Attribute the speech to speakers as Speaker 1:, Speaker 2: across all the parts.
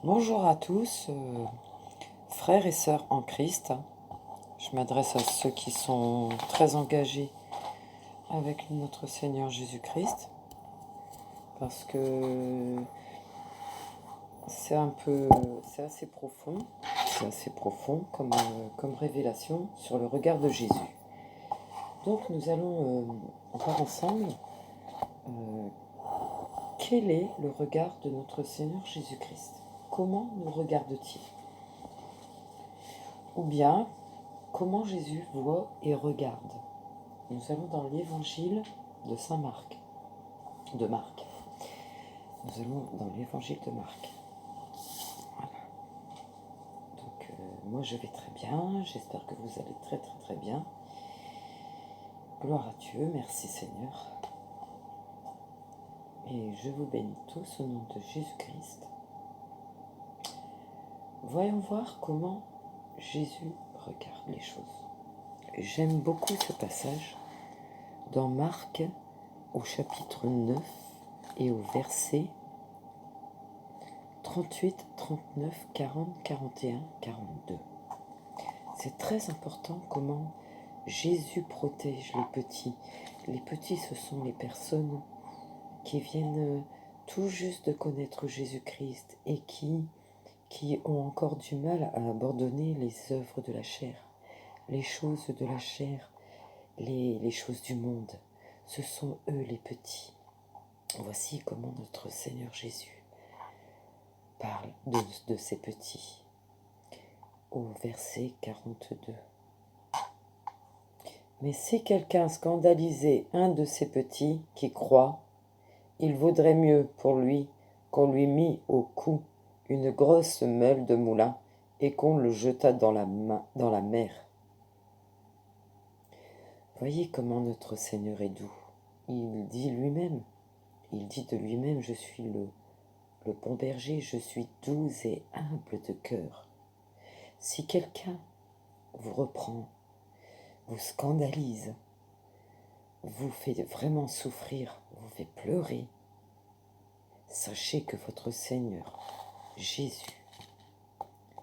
Speaker 1: Bonjour à tous, frères et sœurs en Christ. Je m'adresse à ceux qui sont très engagés avec notre Seigneur Jésus-Christ parce que c'est assez profond comme révélation sur le regard de Jésus. Donc nous allons voir ensemble euh, quel est le regard de notre Seigneur Jésus-Christ. Comment nous regarde-t-il? Ou bien, comment Jésus voit et regarde? Nous allons dans l'évangile de Saint Marc, de Marc. Nous allons dans l'évangile de Marc. Voilà. Donc, moi je vais très bien, j'espère que vous allez très très très bien. Gloire à Dieu, merci Seigneur. Et je vous bénis tous au nom de Jésus-Christ. Voyons voir comment Jésus regarde les choses. J'aime beaucoup ce passage dans Marc au chapitre 9 et au verset 38, 39, 40, 41, 42. C'est très important comment Jésus protège les petits. Les petits, ce sont les personnes qui viennent tout juste de connaître Jésus-Christ et qui ont encore du mal à abandonner les œuvres de la chair, les choses de la chair, les choses du monde. Ce sont eux les petits. Voici comment notre Seigneur Jésus parle de ces petits. Au verset 42. Mais si quelqu'un scandalisait un de ces petits qui croit, il vaudrait mieux pour lui qu'on lui mît au cou une grosse meule de moulin et qu'on le jetât dans la mer. Voyez comment notre Seigneur est doux. Il dit de lui-même, je suis le bon berger, je suis doux et humble de cœur. Si quelqu'un vous reprend, vous scandalise, vous fait vraiment souffrir, vous fait pleurer, sachez que votre Seigneur, Jésus,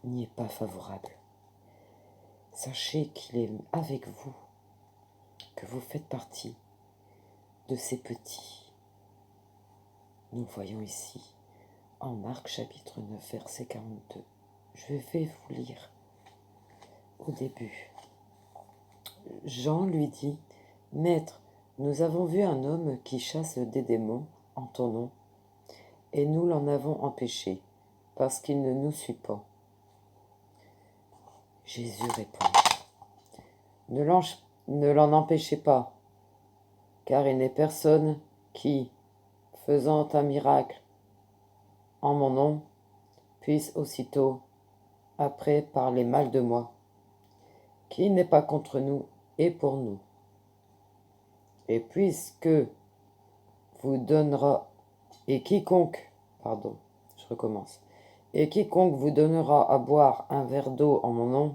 Speaker 1: n'y est pas favorable. Sachez qu'il est avec vous, que vous faites partie de ces petits. Nous voyons ici, en Marc chapitre 9, verset 42. Je vais vous lire au début. Jean lui dit, « Maître, nous avons vu un homme qui chasse des démons en ton nom, et nous l'en avons empêché, parce qu'il ne nous suit pas. » Jésus répond, « Ne l'en empêchez pas, car il n'est personne qui, faisant un miracle en mon nom, puisse aussitôt après parler mal de moi, qui n'est pas contre nous et pour nous. Et puisque vous donnera, et quiconque vous donnera à boire un verre d'eau en mon nom,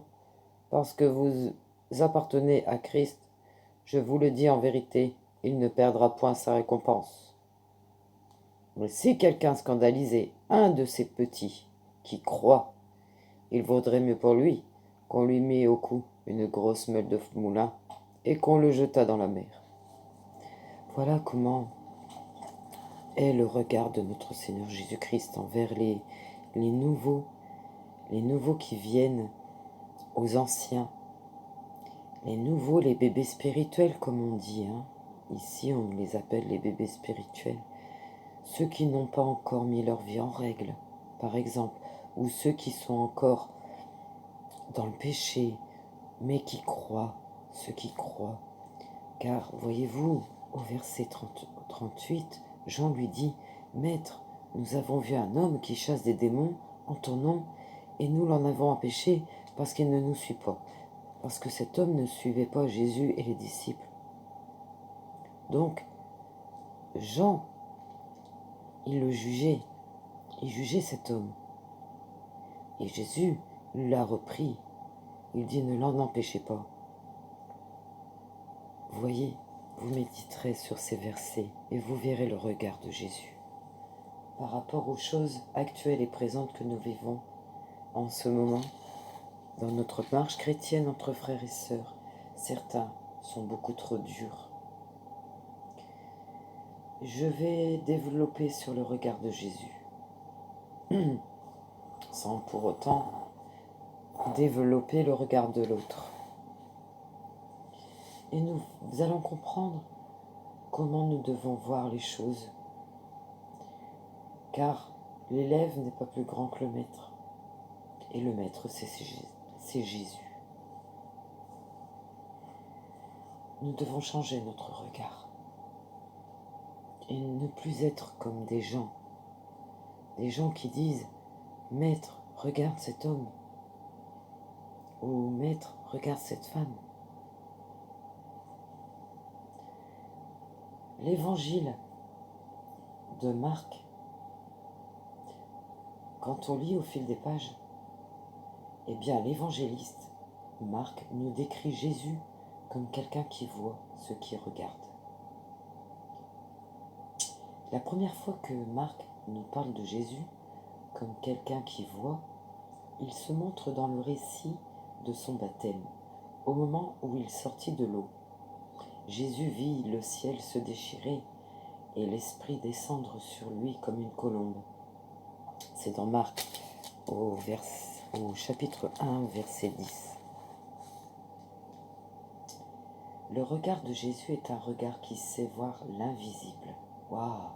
Speaker 1: parce que vous appartenez à Christ, je vous le dis en vérité, il ne perdra point sa récompense. Mais si quelqu'un scandalisait un de ces petits qui croient, il vaudrait mieux pour lui qu'on lui mît au cou une grosse meule de moulin et qu'on le jetât dans la mer. Voilà comment est le regard de notre Seigneur Jésus-Christ envers les nouveaux qui viennent aux anciens, les nouveaux, les bébés spirituels comme on dit. Ici on les appelle les bébés spirituels. Ceux qui n'ont pas encore mis leur vie en règle, par exemple, ou ceux qui sont encore dans le péché, mais qui croient, ceux qui croient. Car, voyez-vous, au verset 38, Jean lui dit, « Maître, nous avons vu un homme qui chasse des démons en ton nom, et nous l'en avons empêché parce qu'il ne nous suit pas. » Parce que cet homme ne suivait pas Jésus et les disciples. Donc, Jean, il le jugeait. Il jugeait cet homme. Et Jésus l'a repris. Il dit, ne l'en empêchez pas. Voyez, vous méditerez sur ces versets et vous verrez le regard de Jésus. par rapport aux choses actuelles et présentes que nous vivons en ce moment. Dans notre marche chrétienne entre frères et sœurs, certains sont beaucoup trop durs. Je vais développer sur le regard de Jésus, sans pour autant développer le regard de l'autre. Et nous allons comprendre comment nous devons voir les choses, car l'élève n'est pas plus grand que le maître, et le maître c'est Jésus. Nous devons changer notre regard et ne plus être comme des gens qui disent « Maître, regarde cet homme » ou « Maître, regarde cette femme ». L'évangile de Marc, quand on lit au fil des pages, eh bien l'évangéliste Marc nous décrit Jésus comme quelqu'un qui voit ce qu'il regarde. La première fois que Marc nous parle de Jésus comme quelqu'un qui voit, il se montre dans le récit de son baptême, au moment où il sortit de l'eau. Jésus vit le ciel se déchirer et l'Esprit descendre sur lui comme une colombe. C'est dans Marc, au chapitre 1, verset 10. Le regard de Jésus est un regard qui sait voir l'invisible. Waouh!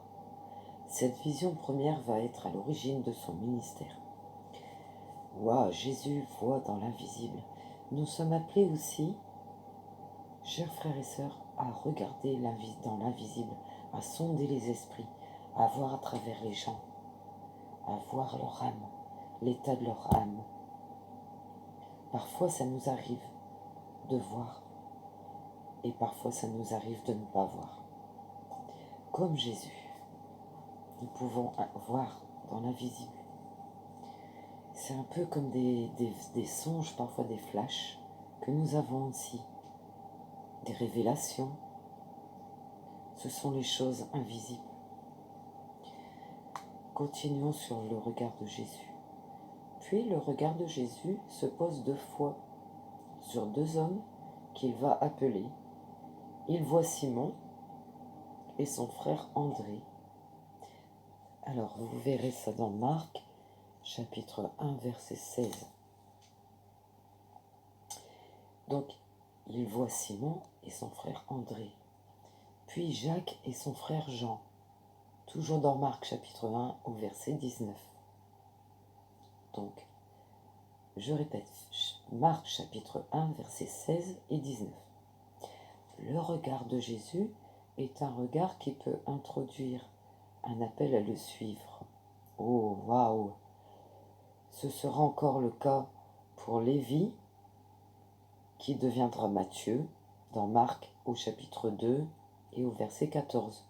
Speaker 1: Cette vision première va être à l'origine de son ministère. Waouh! Jésus voit dans l'invisible. Nous sommes appelés aussi, chers frères et sœurs, à regarder dans l'invisible, à sonder les esprits, à voir à travers les gens, à voir leur âme, l'état de leur âme. Parfois, ça nous arrive de voir, et parfois, ça nous arrive de ne pas voir. Comme Jésus, nous pouvons voir dans l'invisible. C'est un peu comme des songes, parfois des flashs, que nous avons aussi, des révélations. Ce sont les choses invisibles. Continuons sur le regard de Jésus. Puis le regard de Jésus se pose 2 fois sur 2 hommes qu'il va appeler. Il voit Simon et son frère André. Alors vous verrez ça dans Marc, chapitre 1, verset 16. Donc il voit Simon et son frère André. Puis Jacques et son frère Jean. Toujours dans Marc, chapitre 1, au verset 19. Donc, je répète, Marc, chapitre 1, versets 16 et 19. Le regard de Jésus est un regard qui peut introduire un appel à le suivre. Oh, waouh! Ce sera encore le cas pour Lévi, qui deviendra Matthieu, dans Marc, au chapitre 2 et au verset 14.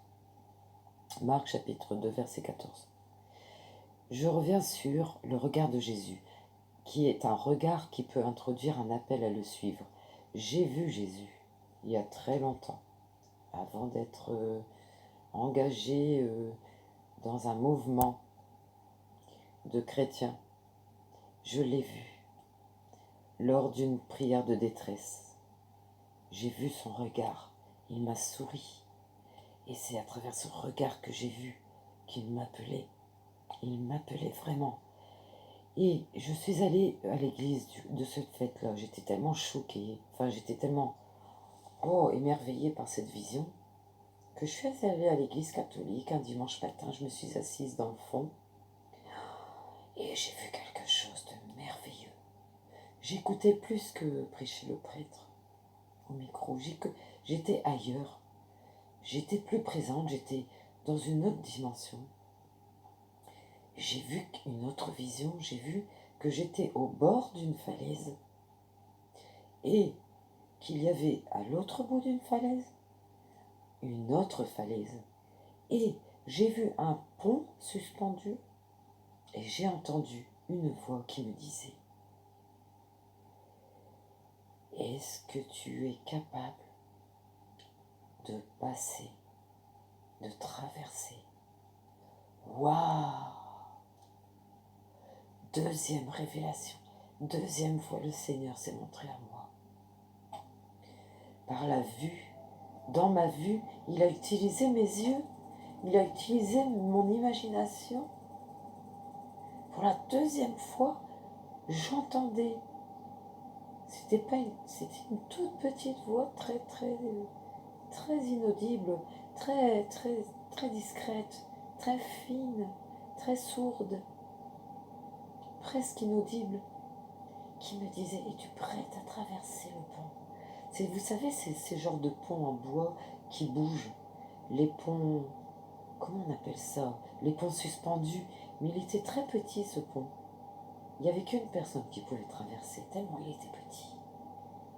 Speaker 1: Marc, chapitre 2, verset 14. Je reviens sur le regard de Jésus, qui est un regard qui peut introduire un appel à le suivre. J'ai vu Jésus il y a très longtemps, avant d'être engagé dans un mouvement de chrétiens. Je l'ai vu lors d'une prière de détresse. J'ai vu son regard, il m'a souri. Et c'est à travers ce regard que j'ai vu qu'il m'appelait. Il m'appelait vraiment. Et je suis allée à l'église de cette fête-là. J'étais tellement choquée, j'étais tellement émerveillée par cette vision, que je suis allée à l'église catholique un dimanche matin. Je me suis assise dans le fond et j'ai vu quelque chose de merveilleux. J'écoutais plus que prêcher le prêtre au micro. J'étais ailleurs. J'étais plus présente, j'étais dans une autre dimension. J'ai vu une autre vision, j'ai vu que j'étais au bord d'une falaise et qu'il y avait à l'autre bout d'une falaise une autre falaise. Et j'ai vu un pont suspendu et j'ai entendu une voix qui me disait « Est-ce que tu es capable de passer, de traverser Waouh! Deuxième révélation. Deuxième fois, le Seigneur s'est montré à moi. Par la vue. Dans ma vue, il a utilisé mes yeux. Il a utilisé mon imagination. Pour la deuxième fois, j'entendais. C'était une toute petite voix très inaudible, très discrète, très fine, très sourde, presque inaudible, qui me disait: es-tu prête à traverser le pont? Vous savez, c'est ces genres de ponts en bois qui bougent. Les ponts, comment on appelle ça? Les ponts suspendus. Mais il était très petit, ce pont. Il n'y avait qu'une personne qui pouvait traverser, tellement il était petit,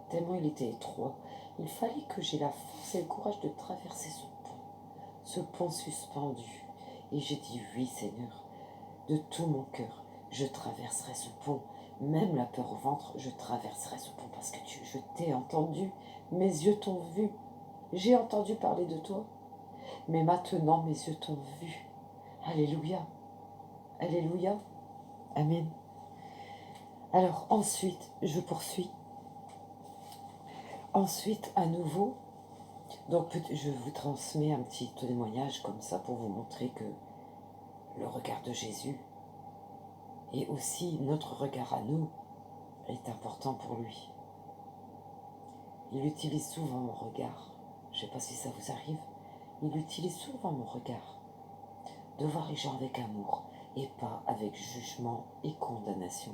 Speaker 1: tellement il était étroit. Il fallait que j'aie la force et le courage de traverser ce pont suspendu. Et j'ai dit: oui, Seigneur, de tout mon cœur, je traverserai ce pont. Même la peur au ventre, je traverserai ce pont parce que je t'ai entendu, mes yeux t'ont vu, j'ai entendu parler de toi, mais maintenant mes yeux t'ont vu. Alléluia, alléluia, amen. Alors ensuite, je poursuis. Ensuite, à nouveau, donc je vous transmets un petit témoignage comme ça pour vous montrer que le regard de Jésus et aussi notre regard à nous est important pour lui. Il utilise souvent mon regard. Je ne sais pas si ça vous arrive. Il utilise souvent mon regard. De voir les gens avec amour et pas avec jugement et condamnation.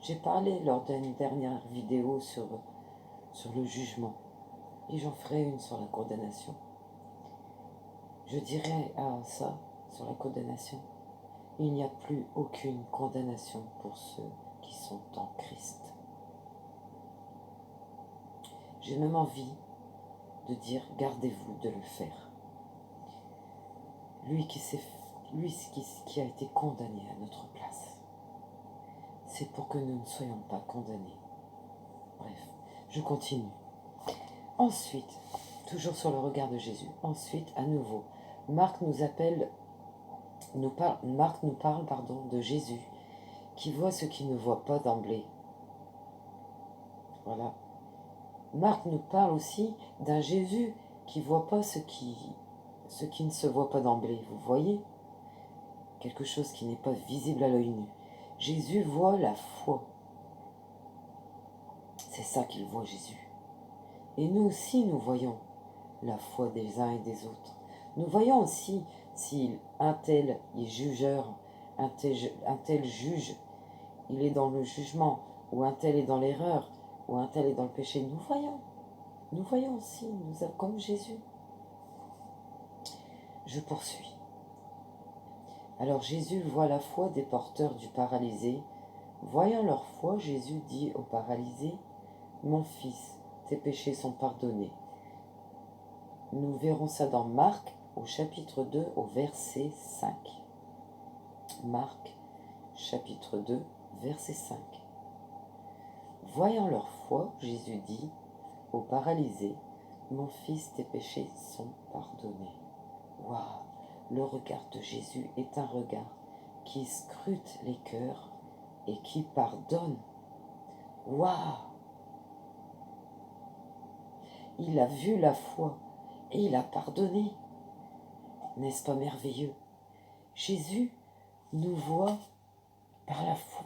Speaker 1: J'ai parlé lors d'une dernière vidéo sur le jugement. Et j'en ferai une sur la condamnation. Je dirais à ça, sur la condamnation, il n'y a plus aucune condamnation pour ceux qui sont en Christ. J'ai même envie de dire: gardez-vous de le faire. Lui qui a été condamné à notre place. C'est pour que nous ne soyons pas condamnés. Bref, je continue. Ensuite, toujours sur le regard de Jésus, ensuite, à nouveau, Marc nous parle de Jésus, qui voit ce qu'il ne voit pas d'emblée. Voilà. Marc nous parle aussi d'un Jésus qui ne voit pas ce qui ne se voit pas d'emblée. Vous voyez? Quelque chose qui n'est pas visible à l'œil nu. Jésus voit la foi. C'est ça qu'il voit, Jésus. Et nous aussi, nous voyons la foi des uns et des autres. Nous voyons aussi si un tel est jugeur, un tel juge, il est dans le jugement, ou un tel est dans l'erreur, ou un tel est dans le péché. Nous voyons aussi, comme Jésus. Je poursuis. Alors Jésus voit la foi des porteurs du paralysé. Voyant leur foi, Jésus dit au paralysé: mon fils, tes péchés sont pardonnés. Nous verrons ça dans Marc, au chapitre 2, au verset 5. Marc, chapitre 2, verset 5. Voyant leur foi, Jésus dit au paralysé: mon fils, tes péchés sont pardonnés. Waouh! Le regard de Jésus est un regard qui scrute les cœurs et qui pardonne. Waouh! Il a vu la foi et il a pardonné. N'est-ce pas merveilleux? Jésus nous voit par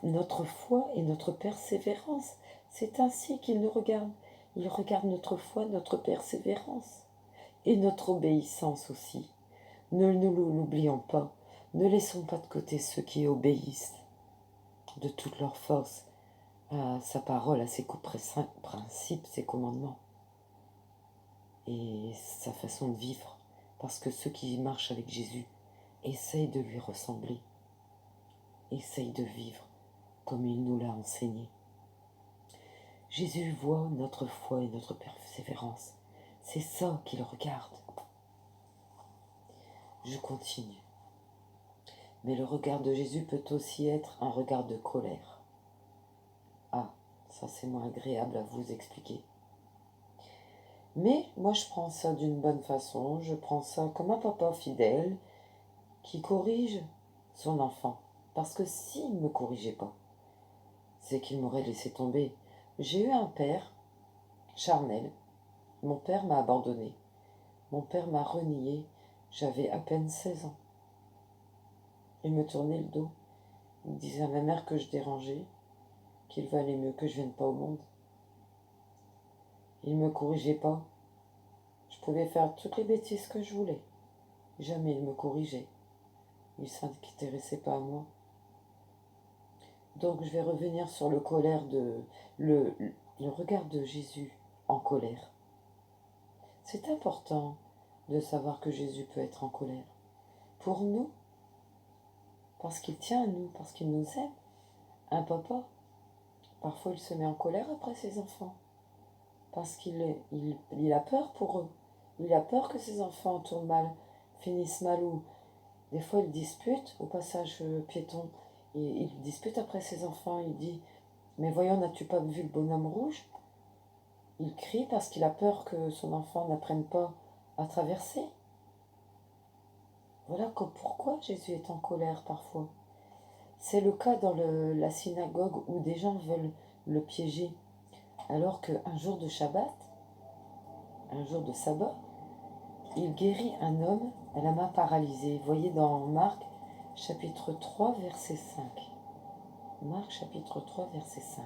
Speaker 1: notre foi et notre persévérance. C'est ainsi qu'il nous regarde. Il regarde notre foi, notre persévérance et notre obéissance aussi. Ne nous l'oublions pas. Ne laissons pas de côté ceux qui obéissent de toute leur force à sa parole, à ses principes, ses commandements et sa façon de vivre. Parce que ceux qui marchent avec Jésus essayent de lui ressembler, essayent de vivre comme il nous l'a enseigné. Jésus voit notre foi et notre persévérance. C'est ça qu'il regarde. Je continue. Mais le regard de Jésus peut aussi être un regard de colère. Ah, ça c'est moins agréable à vous expliquer. Mais moi je prends ça d'une bonne façon. Je prends ça comme un papa fidèle qui corrige son enfant. Parce que s'il ne me corrigeait pas, c'est qu'il m'aurait laissé tomber. J'ai eu un père charnel. Mon père m'a abandonné. Mon père m'a renié. J'avais à peine 16 ans. Il me tournait le dos. Il disait à ma mère que je dérangeais, qu'il valait mieux que je vienne pas au monde. Il ne me corrigeait pas. Je pouvais faire toutes les bêtises que je voulais. Jamais il me corrigeait. Il ne s'intéressait pas à moi. Donc je vais revenir sur le regard de Jésus en colère. C'est important de savoir que Jésus peut être en colère. Pour nous, parce qu'il tient à nous, parce qu'il nous aime. Un papa, parfois il se met en colère après ses enfants. Parce qu'il a peur pour eux. Il a peur que ses enfants tournent mal, finissent mal, ou des fois il dispute au passage piéton. Et il dispute après ses enfants. Il dit: mais voyons, n'as-tu pas vu le bonhomme rouge? Il crie parce qu'il a peur que son enfant n'apprenne pas à traverser. Voilà pourquoi Jésus est en colère parfois. C'est le cas dans la synagogue où des gens veulent le piéger. Alors qu'un jour de Shabbat, un jour de sabbat, il guérit un homme à la main paralysée. Voyez dans Marc chapitre 3 verset 5. Marc chapitre 3 verset 5.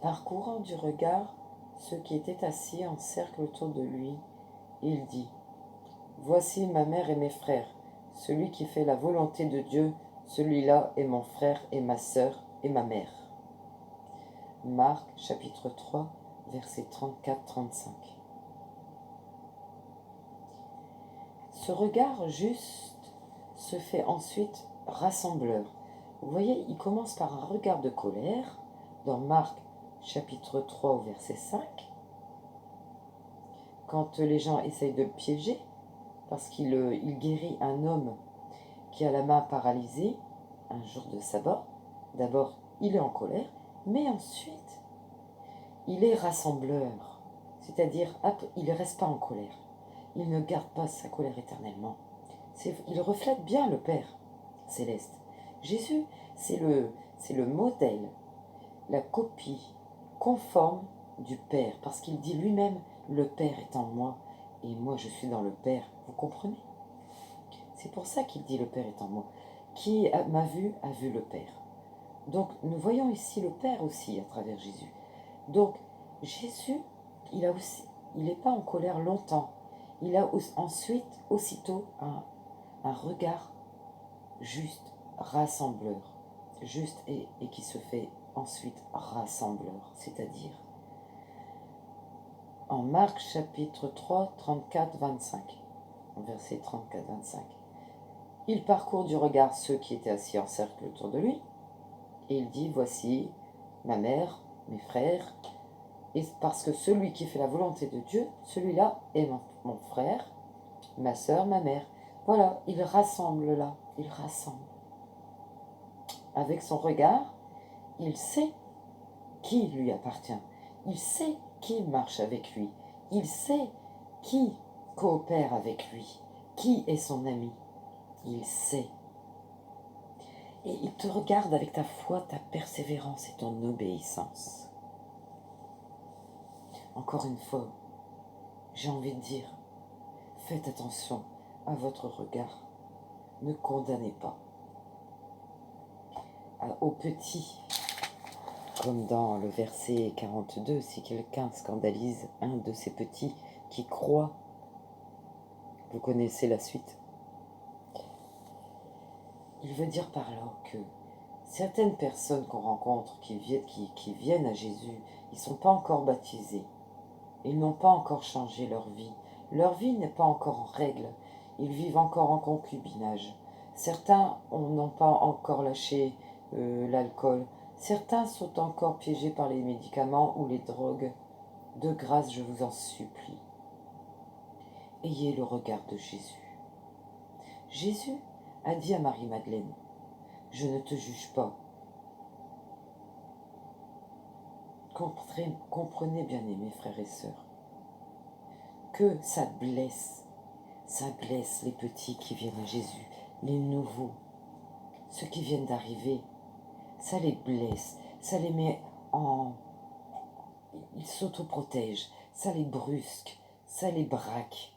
Speaker 1: Parcourant du regard ceux qui étaient assis en cercle autour de lui, il dit: voici ma mère et mes frères. Celui qui fait la volonté de Dieu, celui-là est mon frère et ma sœur et ma mère. Marc chapitre 3 versets 34-35. Ce regard juste se fait ensuite rassembleur. Vous voyez, il commence par un regard de colère dans Marc chapitre 3 au verset 5. Quand les gens essayent de le piéger, parce qu'il guérit un homme qui a la main paralysée, un jour de sabbat, d'abord il est en colère, mais ensuite il est rassembleur. C'est-à-dire, il ne reste pas en colère. Il ne garde pas sa colère éternellement. Il reflète bien le Père céleste. Jésus, c'est le modèle, la copie conforme du Père, parce qu'il dit lui-même: le Père est en moi et moi je suis dans le Père. Vous comprenez? C'est pour ça qu'il dit: le Père est en moi. Qui m'a vu a vu le Père. Donc nous voyons ici le Père aussi à travers Jésus. Donc Jésus, il n'est pas en colère longtemps. Il a ensuite, aussitôt, un regard juste, rassembleur. Juste et qui se fait ensuite rassembleur. C'est-à-dire, en Marc chapitre 3, 34, 25, verset 34-25, il parcourt du regard ceux qui étaient assis en cercle autour de lui, et il dit: voici ma mère, mes frères, et parce que celui qui fait la volonté de Dieu, celui-là est mon frère, ma sœur, ma mère. Voilà, il rassemble là, il rassemble. Avec son regard, il sait qui lui appartient. Il sait qui marche avec lui. Il sait qui coopère avec lui, qui est son ami. Il sait. Et il te regarde avec ta foi, ta persévérance et ton obéissance. Encore une fois, j'ai envie de dire, faites attention à votre regard. Ne condamnez pas. Aux petits, comme dans le verset 42, si quelqu'un scandalise un de ces petits qui croient, vous connaissez la suite. Il veut dire par là que certaines personnes qu'on rencontre qui viennent à Jésus, ils ne sont pas encore baptisés. Ils n'ont pas encore changé leur vie. Leur vie n'est pas encore en règle. Ils vivent encore en concubinage. Certains n'ont pas encore lâché l'alcool. Certains sont encore piégés par les médicaments ou les drogues. De grâce, je vous en supplie, ayez le regard de Jésus. Jésus a dit à Marie-Madeleine: je ne te juge pas. Comprenez, bien-aimés frères et sœurs, que ça blesse Ça blesse les petits qui viennent à Jésus, les nouveaux, ceux qui viennent d'arriver. Ça les blesse, ça les met en... Ils s'autoprotègent, ça les brusque, ça les braque.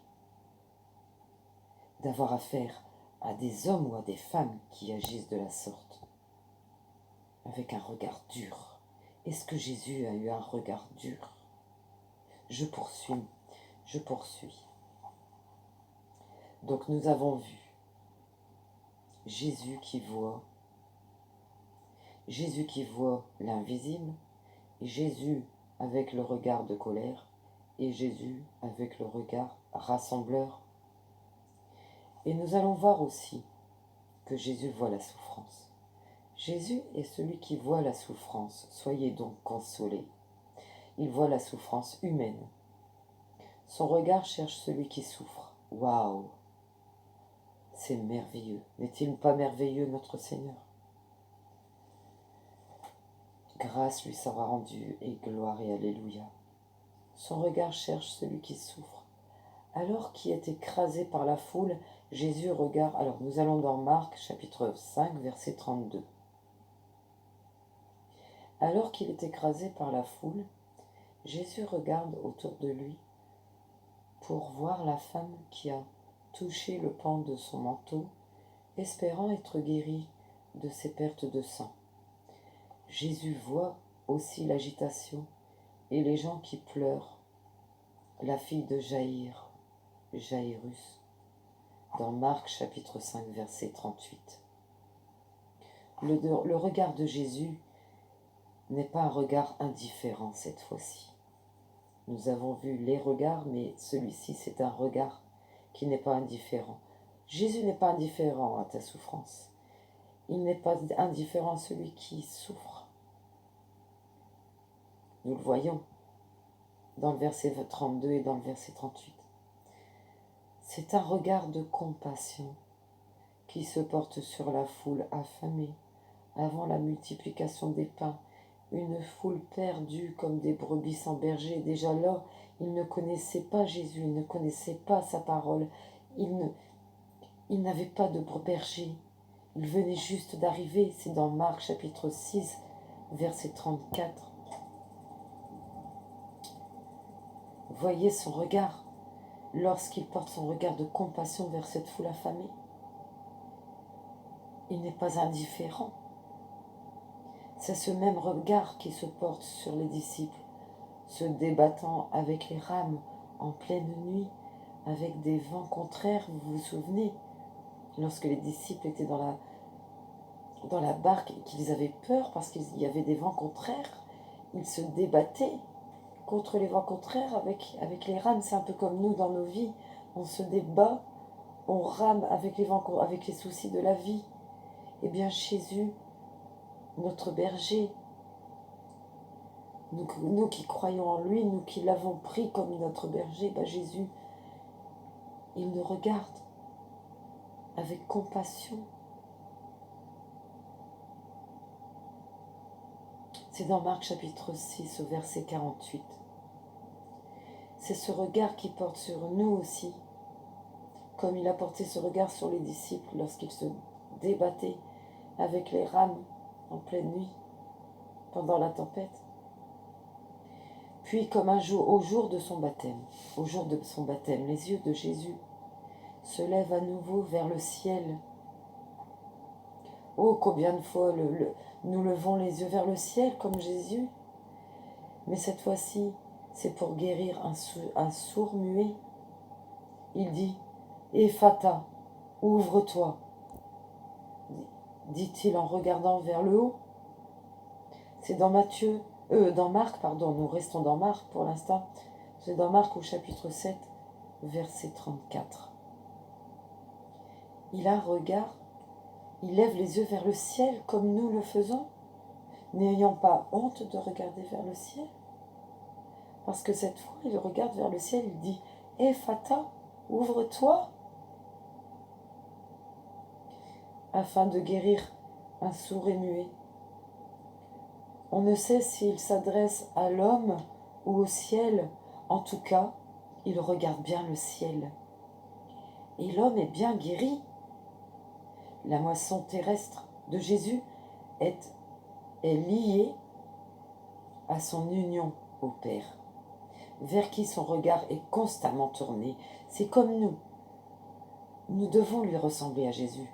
Speaker 1: D'avoir affaire à des hommes ou à des femmes qui agissent de la sorte, avec un regard dur. Est-ce que Jésus a eu un regard dur? Je poursuis. Donc nous avons vu Jésus qui voit l'invisible, Jésus avec le regard de colère et Jésus avec le regard rassembleur. Et nous allons voir aussi que Jésus voit la souffrance. Jésus est celui qui voit la souffrance. Soyez donc consolés. Il voit la souffrance humaine. Son regard cherche celui qui souffre. Waouh! C'est merveilleux. N'est-il pas merveilleux, notre Seigneur? Grâce lui sera rendue et gloire et alléluia. Son regard cherche celui qui souffre. Alors qu'il est écrasé par la foule, Jésus regarde... Alors nous allons dans Marc chapitre 5, verset 32. Alors qu'il est écrasé par la foule, Jésus regarde autour de lui pour voir la femme qui a touché le pan de son manteau, espérant être guérie de ses pertes de sang. Jésus voit aussi l'agitation et les gens qui pleurent, la fille de Jaïrus, dans Marc chapitre 5, verset 38. Le regard de Jésus n'est pas un regard indifférent cette fois-ci. Nous avons vu les regards, mais celui-ci c'est un regard qui n'est pas indifférent. Jésus n'est pas indifférent à ta souffrance. Il n'est pas indifférent à celui qui souffre. Nous le voyons dans le verset 32 et dans le verset 38. C'est un regard de compassion qui se porte sur la foule affamée avant la multiplication des pains, une foule perdue comme des brebis sans berger. Déjà là, ils ne connaissaient pas Jésus, ils ne connaissaient pas sa parole, ils n'avaient pas de berger. Ils venaient juste d'arriver, c'est dans Marc chapitre 6, verset 34. Voyez son regard, lorsqu'il porte son regard de compassion vers cette foule affamée. Il n'est pas indifférent. C'est ce même regard qui se porte sur les disciples, se débattant avec les rames en pleine nuit, avec des vents contraires. Vous vous souvenez, lorsque les disciples étaient dans la barque et qu'ils avaient peur parce qu'il y avait des vents contraires, ils se débattaient contre les vents contraires avec les rames. C'est un peu comme nous dans nos vies, on se débat, on rame avec les vents, avec les soucis de la vie. Eh bien Jésus, notre berger, nous qui croyons en lui, nous qui l'avons pris comme notre berger, Jésus, il nous regarde avec compassion. C'est dans Marc chapitre 6 au verset 48. C'est ce regard qui porte sur nous aussi, comme il a porté ce regard sur les disciples lorsqu'ils se débattaient avec les rames en pleine nuit, pendant la tempête. Puis, comme au jour de son baptême, les yeux de Jésus se lèvent à nouveau vers le ciel. Oh, combien de fois nous levons les yeux vers le ciel comme Jésus. Mais cette fois-ci, c'est pour guérir un sourd muet. Il dit, « Ephata, ouvre-toi », dit-il en regardant vers le haut. C'est dans Marc, nous restons dans Marc pour l'instant. C'est dans Marc au chapitre 7, verset 34. Il a un regard, il lève les yeux vers le ciel comme nous le faisons, n'ayant pas honte de regarder vers le ciel. Parce que cette fois, il regarde vers le ciel, il dit « Ephata, ouvre-toi » afin de guérir un sourd et muet. On ne sait s'il s'adresse à l'homme ou au ciel. En tout cas, il regarde bien le ciel. et l'homme est bien guéri. La moisson terrestre de Jésus est liée à son union au Père, vers qui son regard est constamment tourné. C'est comme nous. Nous devons lui ressembler à Jésus.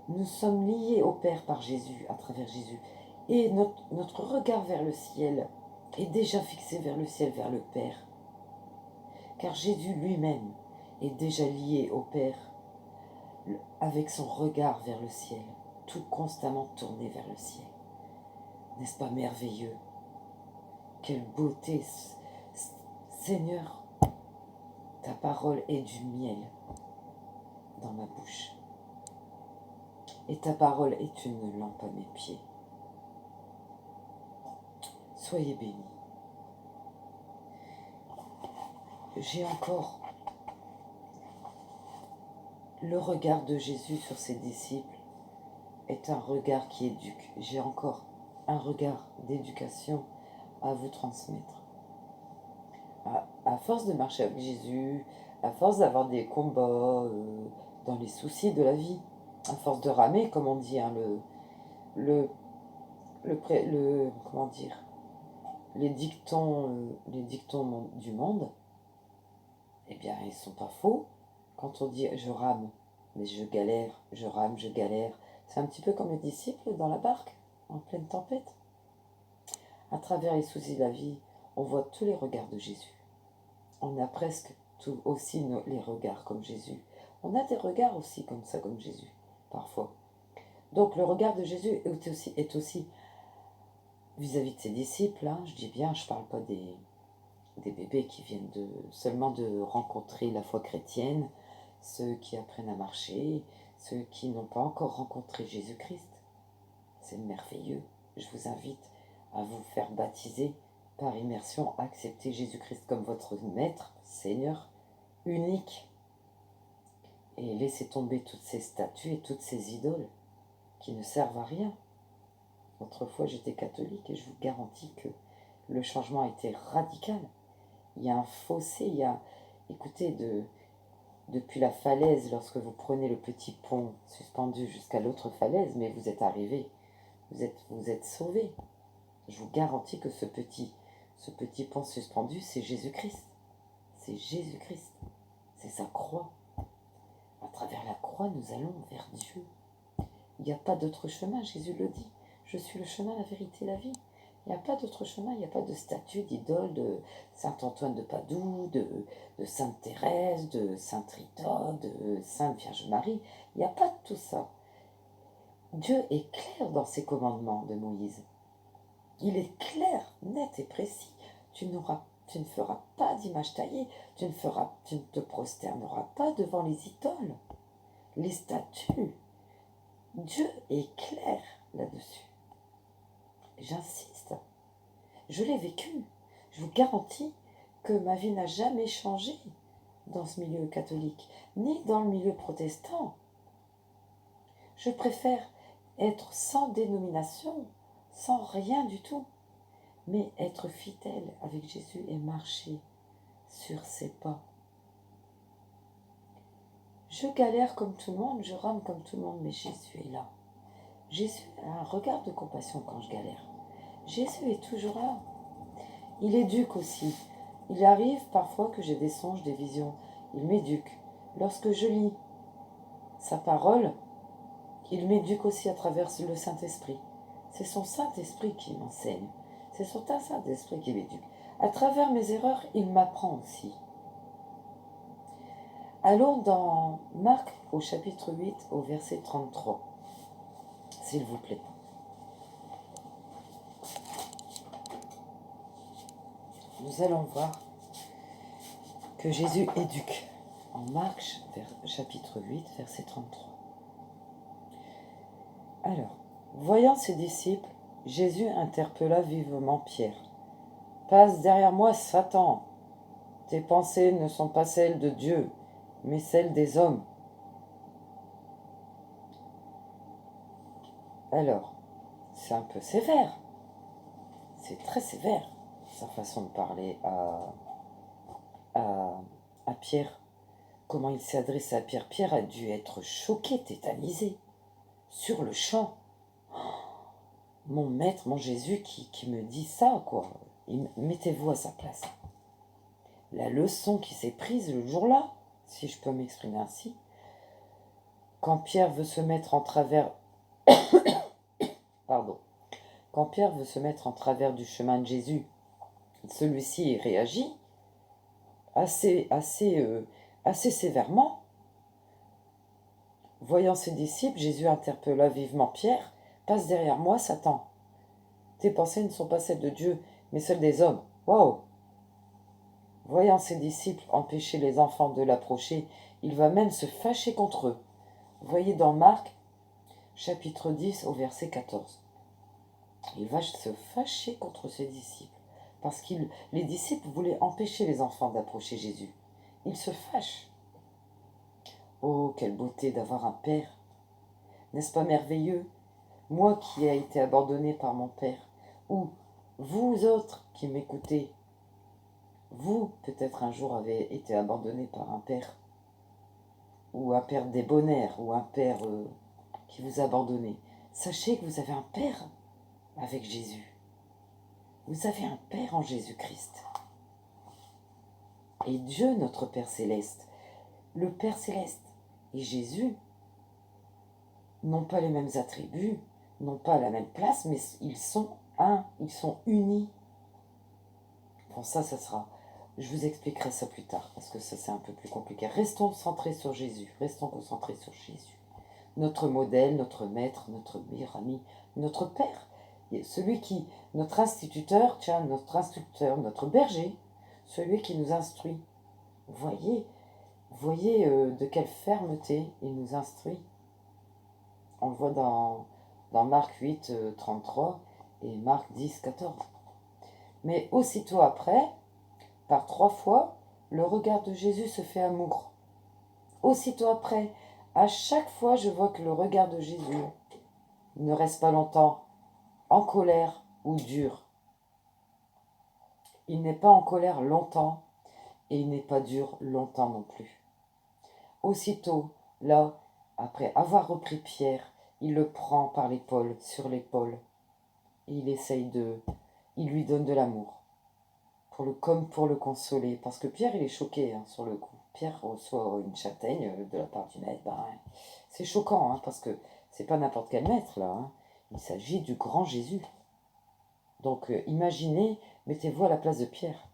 Speaker 1: Nous sommes liés au Père par Jésus, à travers Jésus. Et notre regard vers le ciel est déjà fixé vers le ciel, vers le Père. Car Jésus lui-même est déjà lié au Père avec son regard vers le ciel, tout constamment tourné vers le ciel. N'est-ce pas merveilleux? Quelle beauté! Seigneur, ta parole est du miel dans ma bouche. Et ta parole est une lampe à mes pieds. Soyez bénis. J'ai encore le regard de Jésus sur ses disciples est un regard qui éduque. J'ai encore un regard d'éducation à vous transmettre. À force de marcher avec Jésus, à force d'avoir des combats dans les soucis de la vie, à force de ramer, comme on dit, hein, comment dire, les dictons du monde, eh bien, ils ne sont pas faux. Quand on dit je rame, mais je galère, je rame, je galère, c'est un petit peu comme les disciples dans la barque, en pleine tempête. À travers les soucis de la vie, on voit tous les regards de Jésus. On a presque tout aussi les regards comme Jésus. On a des regards aussi comme ça, comme Jésus, parfois. Donc le regard de Jésus est aussi vis-à-vis de ses disciples. Hein, je dis bien, je ne parle pas des bébés qui viennent seulement de rencontrer la foi chrétienne, ceux qui apprennent à marcher, ceux qui n'ont pas encore rencontré Jésus-Christ. C'est merveilleux. Je vous invite à vous faire baptiser par immersion, accepter Jésus-Christ comme votre maître, Seigneur, unique, et laisser tomber toutes ces statues et toutes ces idoles qui ne servent à rien. Autrefois, j'étais catholique et je vous garantis que le changement a été radical. Il y a un fossé, écoutez, depuis la falaise, lorsque vous prenez le petit pont suspendu jusqu'à l'autre falaise, mais vous êtes arrivé, vous êtes sauvé. Je vous garantis que ce petit pont suspendu, c'est Jésus-Christ. C'est Jésus-Christ. C'est sa croix. À travers la croix, nous allons vers Dieu. Il n'y a pas d'autre chemin, Jésus le dit. Je suis le chemin, la vérité, la vie. Il n'y a pas d'autre chemin, il n'y a pas de statue, d'idole, de Saint-Antoine de Padoue, de Sainte Thérèse, de Sainte Rita, de Sainte Vierge Marie. Il n'y a pas de tout ça. Dieu est clair dans ses commandements de Moïse. Il est clair, net et précis. Tu ne feras pas d'image taillée, tu ne te prosterneras pas devant les idoles, les statues. Dieu est clair là-dessus. J'insiste, je l'ai vécu. Je vous garantis que ma vie n'a jamais changé dans ce milieu catholique, ni dans le milieu protestant. Je préfère être sans dénomination, sans rien du tout, mais être fidèle avec Jésus et marcher sur ses pas. Je galère comme tout le monde, je rame comme tout le monde, mais Jésus est là. Jésus a un regard de compassion quand je galère. Jésus est toujours là. Il éduque aussi. Il arrive parfois que j'ai des songes, des visions. Il m'éduque. Lorsque je lis sa parole, il m'éduque aussi à travers le Saint-Esprit. C'est son Saint-Esprit qui m'enseigne. C'est son Saint-Esprit qui m'éduque. À travers mes erreurs, il m'apprend aussi. Allons dans Marc au chapitre 8, au verset 33. S'il vous plaît. Nous allons voir que Jésus éduque. En Marc, chapitre 8, verset 33. Alors, voyant ses disciples, Jésus interpella vivement Pierre. « Passe derrière moi, Satan. Tes pensées ne sont pas celles de Dieu, mais celles des hommes. » Alors, c'est un peu sévère. C'est très sévère, sa façon de parler à Pierre. comment il s'est adressé à Pierre. Pierre a dû être choqué, tétanisé, sur le champ. Mon maître, mon Jésus qui me dit ça, quoi. Mettez-vous à sa place. La leçon qui s'est prise le jour-là, si je peux m'exprimer ainsi, quand Pierre veut se mettre en travers, pardon, quand Pierre veut se mettre en travers du chemin de Jésus, celui-ci réagit assez sévèrement. Voyant ses disciples, Jésus interpella vivement Pierre. « Passe derrière moi, Satan. Tes pensées ne sont pas celles de Dieu, mais celles des hommes. » Waouh! Voyant ses disciples empêcher les enfants de l'approcher, il va même se fâcher contre eux. Voyez dans Marc, chapitre 10, au verset 14. Il va se fâcher contre ses disciples, parce que les disciples voulaient empêcher les enfants d'approcher Jésus. Il se fâche. Oh, quelle beauté d'avoir un père! N'est-ce pas merveilleux? Moi qui ai été abandonné par mon père, ou vous autres qui m'écoutez, vous peut-être un jour avez été abandonné par un père, ou un père débonnaire, ou un père qui vous a abandonné. Sachez que vous avez un père avec Jésus. Vous avez un père en Jésus-Christ. Et Dieu, notre Père céleste, le Père céleste et Jésus n'ont pas les mêmes attributs, n'ont pas la même place, mais ils sont un, ils sont unis. Bon, ça sera... Je vous expliquerai ça plus tard, parce que ça c'est un peu plus compliqué. Restons centrés sur Jésus, restons concentrés sur Jésus. Notre modèle, notre maître, notre meilleur ami, notre Père, celui qui, notre instituteur, notre berger, celui qui nous instruit. Voyez de quelle fermeté il nous instruit. On le voit dans Marc 8, 33 et Marc 10, 14. Mais aussitôt après, par 3 fois, le regard de Jésus se fait amour. Aussitôt après, à chaque fois, je vois que le regard de Jésus ne reste pas longtemps en colère ou dur. Il n'est pas en colère longtemps et il n'est pas dur longtemps non plus. Aussitôt, là, après avoir repris Pierre, il le prend par l'épaule, sur l'épaule, et il lui donne de l'amour, comme pour le consoler, parce que Pierre, il est choqué sur le coup. Pierre reçoit une châtaigne de la part du maître, c'est choquant, parce que c'est pas n'importe quel maître, là, il s'agit du grand Jésus. Donc, imaginez, mettez-vous à la place de Pierre.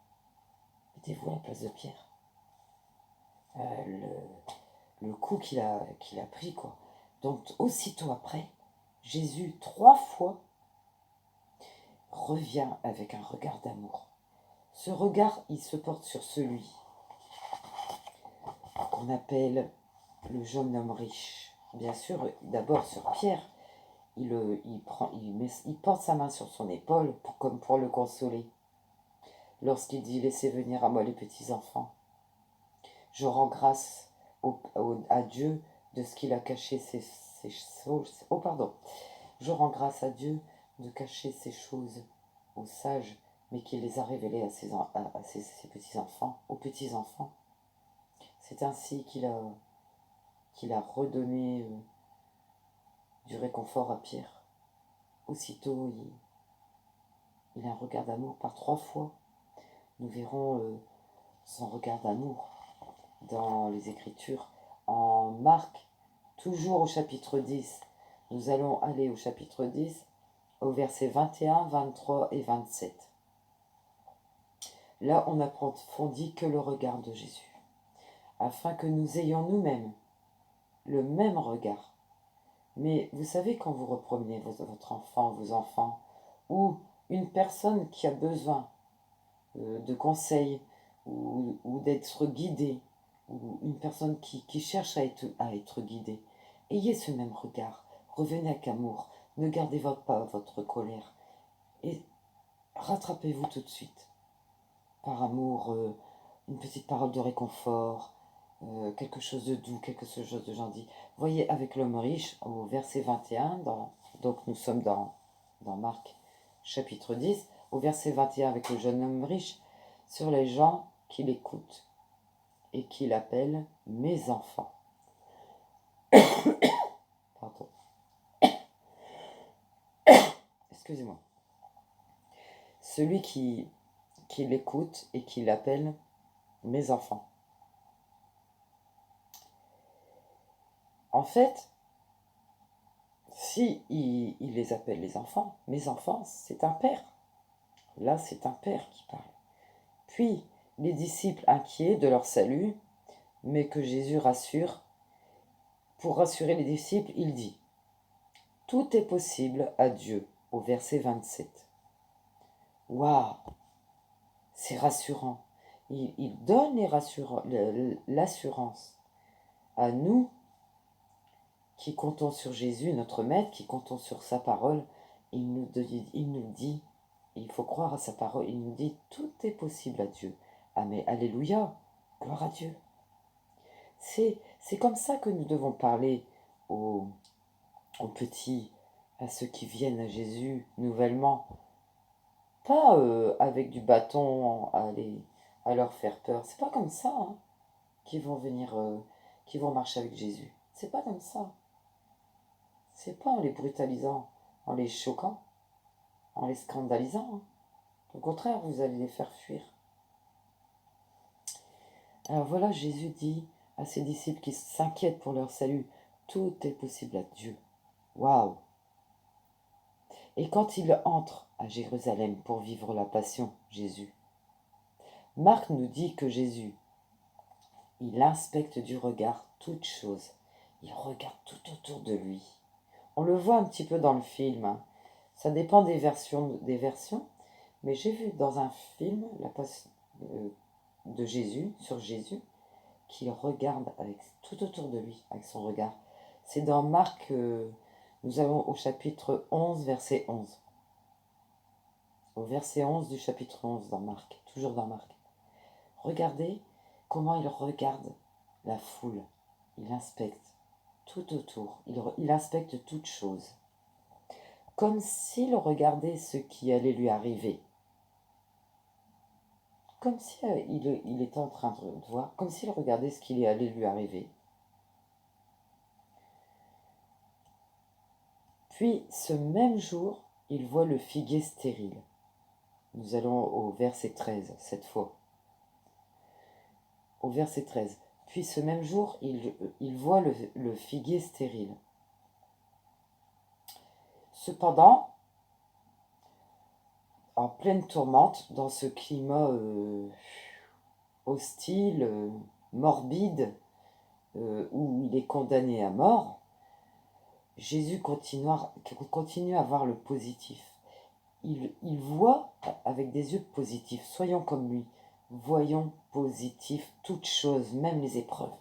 Speaker 1: Mettez-vous à la place de Pierre. Le coup qu'il a pris, quoi. Donc, aussitôt après, Jésus, 3 fois, revient avec un regard d'amour. Ce regard, il se porte sur celui qu'on appelle le jeune homme riche. Bien sûr, d'abord sur Pierre, il porte sa main sur son épaule comme pour le consoler. Lorsqu'il dit « Laissez venir à moi les petits enfants », je rends grâce à Dieu de ce qu'il a caché ces choses. Oh pardon. Je rends grâce à Dieu de cacher ces choses aux sages, mais qu'il les a révélées à ses petits-enfants, aux petits-enfants. C'est ainsi qu'il a redonné du réconfort à Pierre. Aussitôt, il a un regard d'amour par 3 fois. Nous verrons son regard d'amour dans les Écritures. En Marc, toujours au chapitre 10, nous allons aller au chapitre 10, au verset 21, 23 et 27. Là, on approfondit que le regard de Jésus, afin que nous ayons nous-mêmes le même regard. Mais vous savez, quand vous repromenez votre enfant, vos enfants, ou une personne qui a besoin de conseils, ou d'être guidée, ou une personne qui cherche à être guidée, ayez ce même regard. Revenez avec amour. Ne gardez pas votre colère. Et rattrapez-vous tout de suite. Par amour, une petite parole de réconfort, quelque chose de doux, quelque chose de gentil. Voyez, avec l'homme riche, au verset 21, donc nous sommes dans Marc chapitre 10, au verset 21 avec le jeune homme riche, sur les gens qui l'écoutent. et qu'il appelle mes enfants. Pardon. Excusez-moi. Celui qui l'écoute et qui l'appelle mes enfants. En fait, si il les appelle les enfants, mes enfants, c'est un père. Là, c'est un père qui parle. Puis, les disciples inquiets de leur salut, mais que Jésus rassure, pour rassurer les disciples, il dit « Tout est possible à Dieu » au verset 27. Waouh, c'est rassurant. Il donne l'assurance à nous qui comptons sur Jésus, notre Maître, qui comptons sur sa parole. Il nous dit, il faut croire à sa parole, il nous dit tout est possible à Dieu. Ah mais alléluia, gloire à Dieu. C'est comme ça que nous devons parler aux petits, à ceux qui viennent à Jésus nouvellement. Pas avec du bâton à leur faire peur. C'est pas comme ça qu'ils vont venir, qu'ils vont marcher avec Jésus. C'est pas comme ça. C'est pas en les brutalisant, en les choquant, en les scandalisant. Au contraire, vous allez les faire fuir. Alors voilà, Jésus dit à ses disciples qui s'inquiètent pour leur salut, tout est possible à Dieu. Waouh! Et quand il entre à Jérusalem pour vivre la passion, Jésus, Marc nous dit que Jésus, il inspecte du regard toutes choses. Il regarde tout autour de lui. On le voit un petit peu dans le film. Ça dépend des versions, mais j'ai vu dans un film de Jésus, sur Jésus, qu'il regarde avec tout autour de lui, avec son regard. C'est dans Marc, nous allons au chapitre 11, verset 11. Au verset 11 du chapitre 11 dans Marc, toujours dans Marc. Regardez comment il regarde la foule. Il inspecte tout autour. Il inspecte toutes choses. Comme s'il regardait ce qui allait lui arriver. Comme si il était en train de voir, comme s'il regardait ce qui allait lui arriver. Puis, ce même jour, il voit le figuier stérile. Nous allons au verset 13, cette fois. Au verset 13. Puis, ce même jour, il voit le figuier stérile. Cependant, en pleine tourmente, dans ce climat hostile, morbide, où il est condamné à mort, Jésus continue à voir le positif. Il voit avec des yeux positifs. Soyons comme lui. Voyons positif toutes choses, même les épreuves.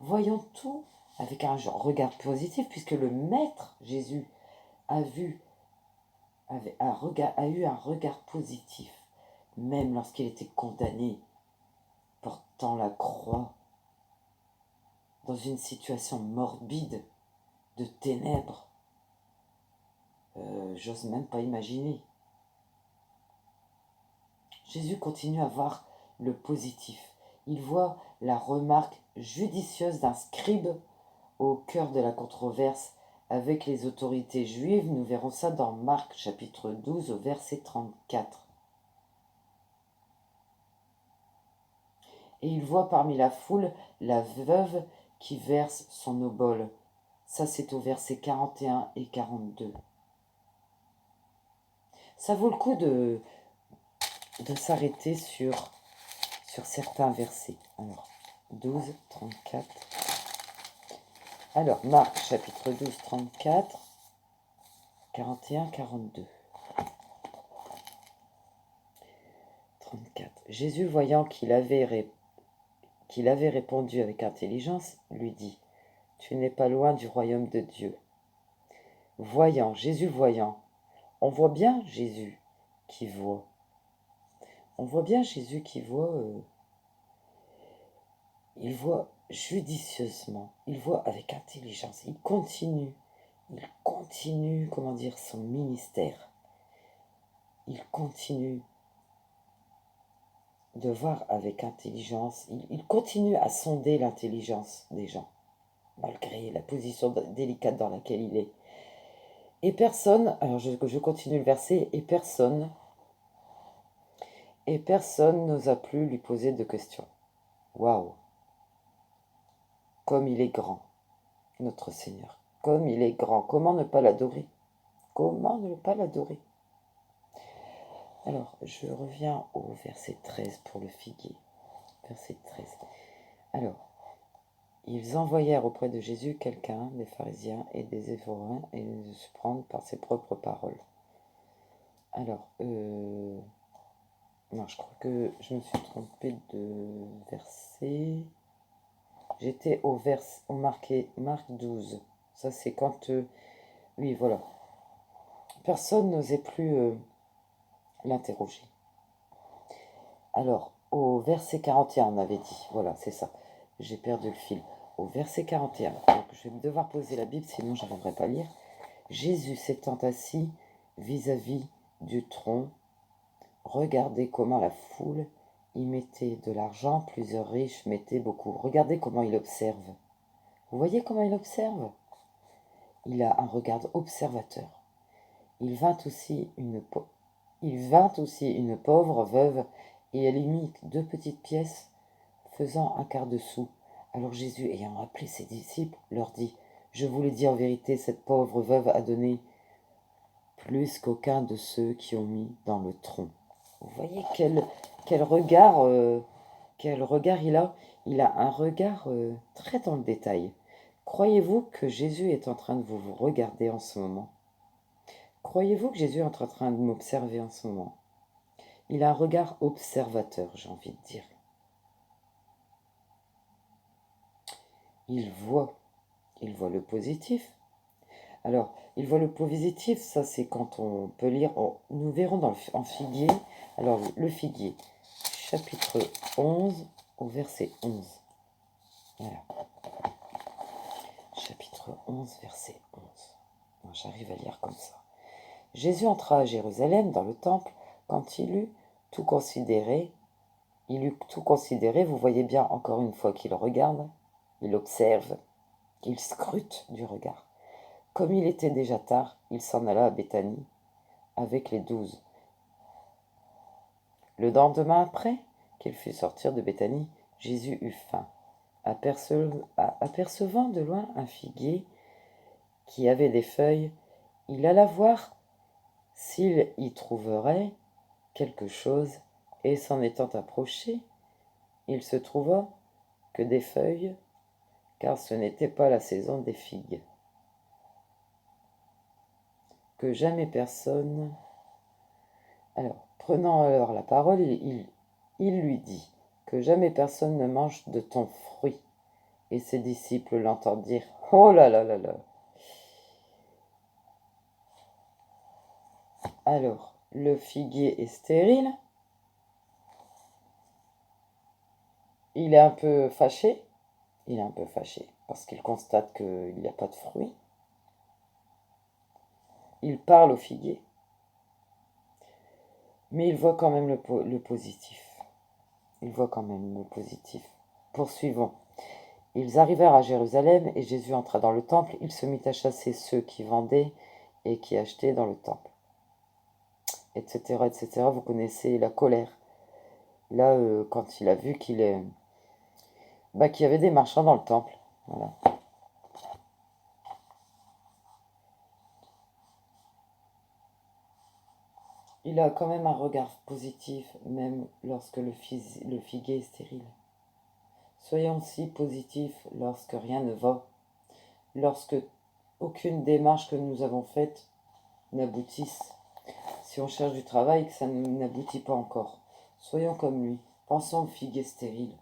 Speaker 1: Voyons tout avec un regard positif, puisque le Maître Jésus a eu un regard positif, même lorsqu'il était condamné, portant la croix, dans une situation morbide, de ténèbres. J'ose même pas imaginer. Jésus continue à voir le positif. Il voit la remarque judicieuse d'un scribe au cœur de la controverse avec les autorités juives. Nous verrons ça dans Marc chapitre 12 au verset 34. Et il voit parmi la foule la veuve qui verse son obole. Ça, c'est au verset 41 et 42. Ça vaut le coup de s'arrêter sur certains versets. Alors, 12, 34. Alors, Marc, chapitre 12, 34, 41, 42. 34. Jésus, voyant qu'il avait répondu avec intelligence, lui dit, « Tu n'es pas loin du royaume de Dieu. » Jésus voyant, on voit bien Jésus qui voit. On voit bien Jésus qui voit, il voit judicieusement, il voit avec intelligence, il continue, son ministère. Il continue de voir avec intelligence. Il continue à sonder l'intelligence des gens, malgré la position délicate dans laquelle il est. Et personne, alors je continue le verset, et personne n'osa plus lui poser de questions. Waouh! Comme il est grand, notre Seigneur. Comme il est grand. Comment ne pas l'adorer? Comment ne pas l'adorer? Alors, je reviens au verset 13 pour le figuier. Verset 13. Alors, ils envoyèrent auprès de Jésus quelqu'un, des pharisiens et des éphéréens, et de se prendre par ses propres paroles. Alors, non, je crois que je me suis trompée de verset. J'étais au marqué Marc 12. Ça, c'est quand... oui, voilà. Personne n'osait plus l'interroger. Alors, au verset 41, on avait dit. Voilà, c'est ça. J'ai perdu le fil. Au verset 41, donc je vais devoir poser la Bible, sinon je n'arriverai pas à lire. Jésus s'étant assis vis-à-vis du tronc, regardez comment la foule y mettait de l'argent, plusieurs riches mettaient beaucoup. Regardez comment il observe. Vous voyez comment il observe? Il a un regard observateur. Il vint aussi une pauvre veuve, et elle y mit 2 petites pièces, faisant un quart de sou. Alors Jésus, ayant appelé ses disciples, leur dit, je vous le dis en vérité, cette pauvre veuve a donné plus qu'aucun de ceux qui ont mis dans le tronc. Vous voyez quel regard il a? Il a un regard très dans le détail. Croyez-vous que Jésus est en train de vous regarder en ce moment? Croyez-vous que Jésus est en train de m'observer en ce moment? Il a un regard observateur, j'ai envie de dire. Il voit le positif. Alors, il voit le positif, ça c'est quand on peut lire, nous verrons en figuier. Alors, le figuier, chapitre 11, au verset 11. Voilà. Chapitre 11, verset 11. J'arrive à lire comme ça. Jésus entra à Jérusalem dans le temple quand il eut tout considéré. Vous voyez bien encore une fois qu'il regarde, il observe, il scrute du regard. Comme il était déjà tard, il s'en alla à Béthanie avec les 12. Le lendemain après qu'il fut sortir de Béthanie, Jésus eut faim. Apercevant de loin un figuier qui avait des feuilles, il alla voir s'il y trouverait quelque chose, et s'en étant approché, il se trouva que des feuilles, car ce n'était pas la saison des figues. Que jamais personne... Alors, prenant alors la parole, il lui dit, que jamais personne ne mange de ton fruit. Et ses disciples l'entendirent. Oh là là là là! Alors, le figuier est stérile. Il est un peu fâché. Parce qu'il constate qu'il n'y a pas de fruits. Il parle au figuier. Mais il voit quand même le positif. Poursuivons. Ils arrivèrent à Jérusalem et Jésus entra dans le temple. Il se mit à chasser ceux qui vendaient et qui achetaient dans le temple, etc., etc. Vous connaissez la colère. Là, quand il a vu qu'il y avait des marchands dans le temple. Voilà. Il a quand même un regard positif, même lorsque le figuier est stérile. Soyons si positifs lorsque rien ne va, lorsque aucune démarche que nous avons faite n'aboutisse. Si on cherche du travail, que ça n'aboutit pas encore. Soyons comme lui. Pensons au figuier stérile.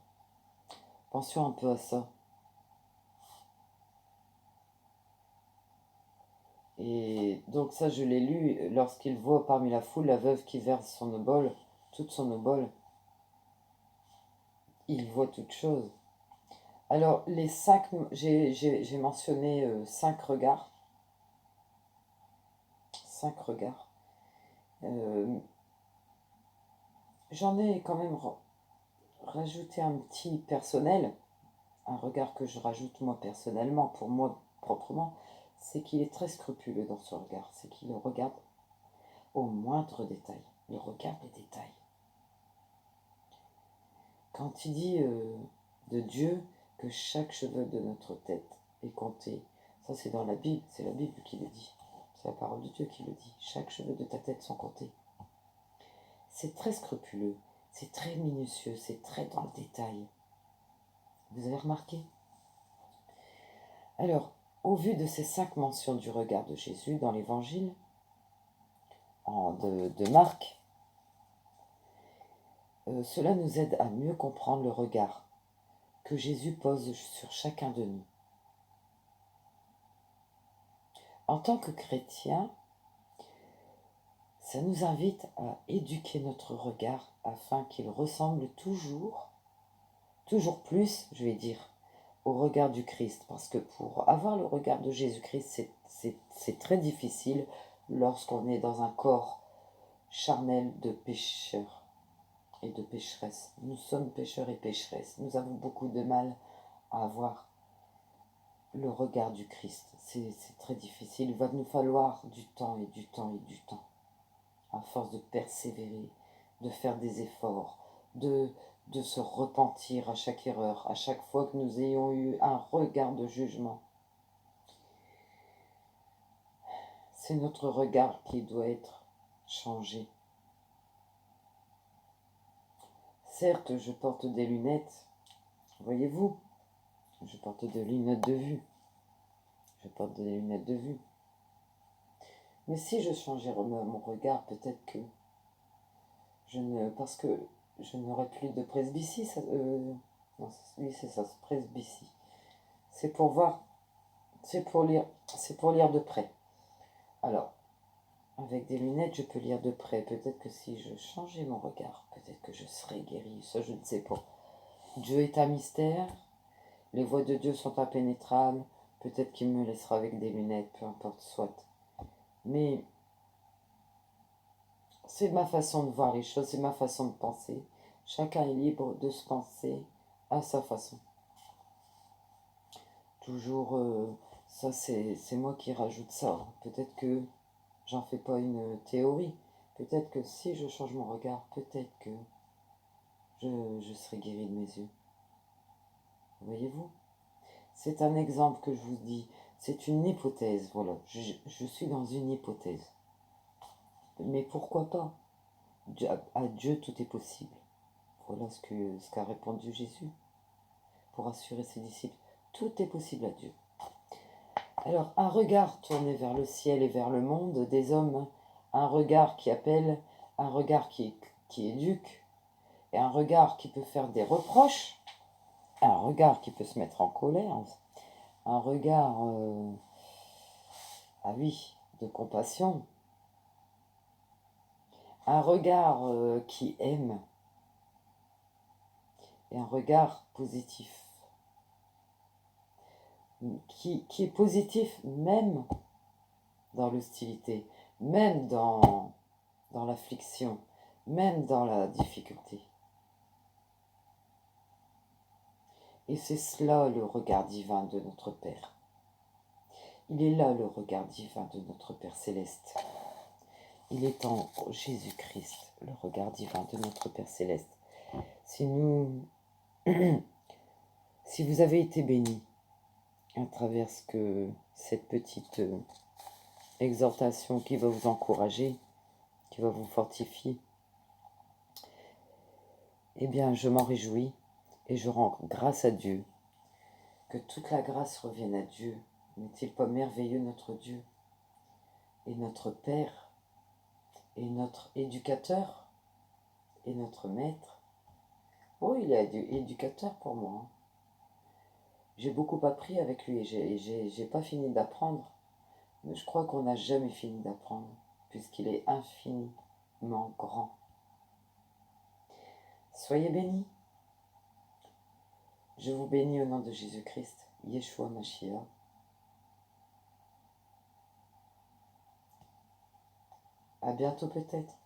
Speaker 1: Pensions un peu à ça. Et donc ça, je l'ai lu, lorsqu'il voit parmi la foule la veuve qui verse son obole, toute son obole, il voit toute chose. Alors, j'ai mentionné 5 regards. 5 regards. J'en ai quand même rajouter un petit personnel, un regard que je rajoute moi personnellement, pour moi proprement, c'est qu'il est très scrupuleux dans ce regard. C'est qu'il regarde au moindre détail. Il regarde les détails. Quand il dit de Dieu que chaque cheveu de notre tête est compté, ça c'est dans la Bible, c'est la Bible qui le dit. C'est la parole de Dieu qui le dit. Chaque cheveu de ta tête sont comptés. C'est très scrupuleux, c'est très minutieux, c'est très dans le détail. Vous avez remarqué? Alors, au vu de ces 5 mentions du regard de Jésus dans l'évangile de Marc, cela nous aide à mieux comprendre le regard que Jésus pose sur chacun de nous. En tant que chrétiens, ça nous invite à éduquer notre regard afin qu'il ressemble toujours plus, je vais dire, au regard du Christ. Parce que pour avoir le regard de Jésus-Christ, c'est très difficile lorsqu'on est dans un corps charnel de pécheurs et de pécheresses. Nous sommes pécheurs et pécheresses. Nous avons beaucoup de mal à avoir le regard du Christ. C'est très difficile. Il va nous falloir du temps et du temps et du temps. À force de persévérer, de faire des efforts, de se repentir à chaque erreur, à chaque fois que nous ayons eu un regard de jugement. C'est notre regard qui doit être changé. Certes, je porte des lunettes, voyez-vous, je porte des lunettes de vue. Je porte des lunettes de vue. Mais si je changeais mon regard, peut-être que parce que je n'aurai plus de presbytie. Non, oui, c'est ça, presbytie. C'est pour voir, c'est pour lire de près. Alors, avec des lunettes, je peux lire de près. Peut-être que si je changeais mon regard, peut-être que je serais guéri. Ça, je ne sais pas. Dieu est un mystère. Les voies de Dieu sont impénétrables. Peut-être qu'il me laissera avec des lunettes, peu importe, soit. Mais c'est ma façon de voir les choses, c'est ma façon de penser. Chacun est libre de se penser à sa façon. Toujours, ça c'est moi qui rajoute ça. Peut-être que j'en fais pas une théorie. Peut-être que si je change mon regard, peut-être que je serai guéri de mes yeux. Voyez-vous? C'est un exemple que je vous dis. C'est une hypothèse, voilà. Je suis dans une hypothèse. Mais pourquoi pas? À Dieu, tout est possible. Voilà ce qu'a répondu Jésus pour assurer ses disciples. Tout est possible à Dieu. Alors, un regard tourné vers le ciel et vers le monde des hommes, un regard qui appelle, un regard qui éduque, et un regard qui peut faire des reproches, un regard qui peut se mettre en colère, un regard, ah oui, de compassion, un regard qui aime, et un regard positif, qui est positif même dans l'hostilité, même dans l'affliction, même dans la difficulté. Et c'est cela le regard divin de notre Père. Il est là le regard divin de notre Père céleste. Il est en Jésus-Christ, le regard divin de notre Père céleste. Si vous avez été bénis à travers cette petite exhortation qui va vous encourager, qui va vous fortifier, eh bien, je m'en réjouis et je rends grâce à Dieu. Que toute la grâce revienne à Dieu. N'est-il pas merveilleux notre Dieu et notre Père et notre éducateur et notre maître? Oh, il est éducateur pour moi. J'ai beaucoup appris avec lui et j'ai pas fini d'apprendre. Mais je crois qu'on n'a jamais fini d'apprendre puisqu'il est infiniment grand. Soyez bénis. Je vous bénis au nom de Jésus-Christ, Yeshua Mashiach. À bientôt peut-être.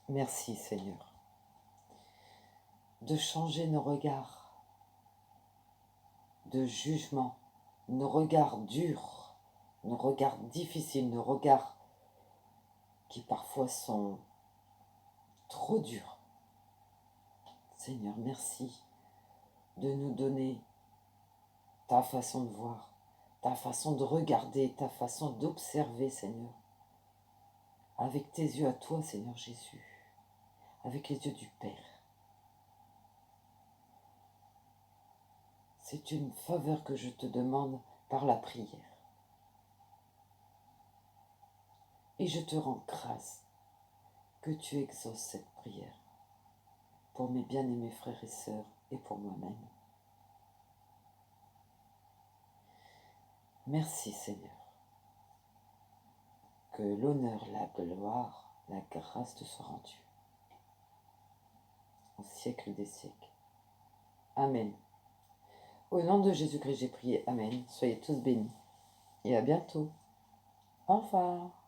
Speaker 1: Merci Seigneur. de changer nos regards de jugement, nos regards durs, nos regards difficiles, nos regards qui parfois sont trop durs. Seigneur, merci de nous donner ta façon de voir, ta façon de regarder, ta façon d'observer, Seigneur. Avec tes yeux à toi, Seigneur Jésus, avec les yeux du Père. C'est une faveur que je te demande par la prière. Et je te rends grâce que tu exauces cette prière pour mes bien-aimés frères et sœurs et pour moi-même. Merci Seigneur. Que l'honneur, la gloire, la grâce te soient rendues au siècle des siècles. Amen. Au nom de Jésus-Christ, j'ai prié. Amen. Soyez tous bénis. Et à bientôt. Au revoir.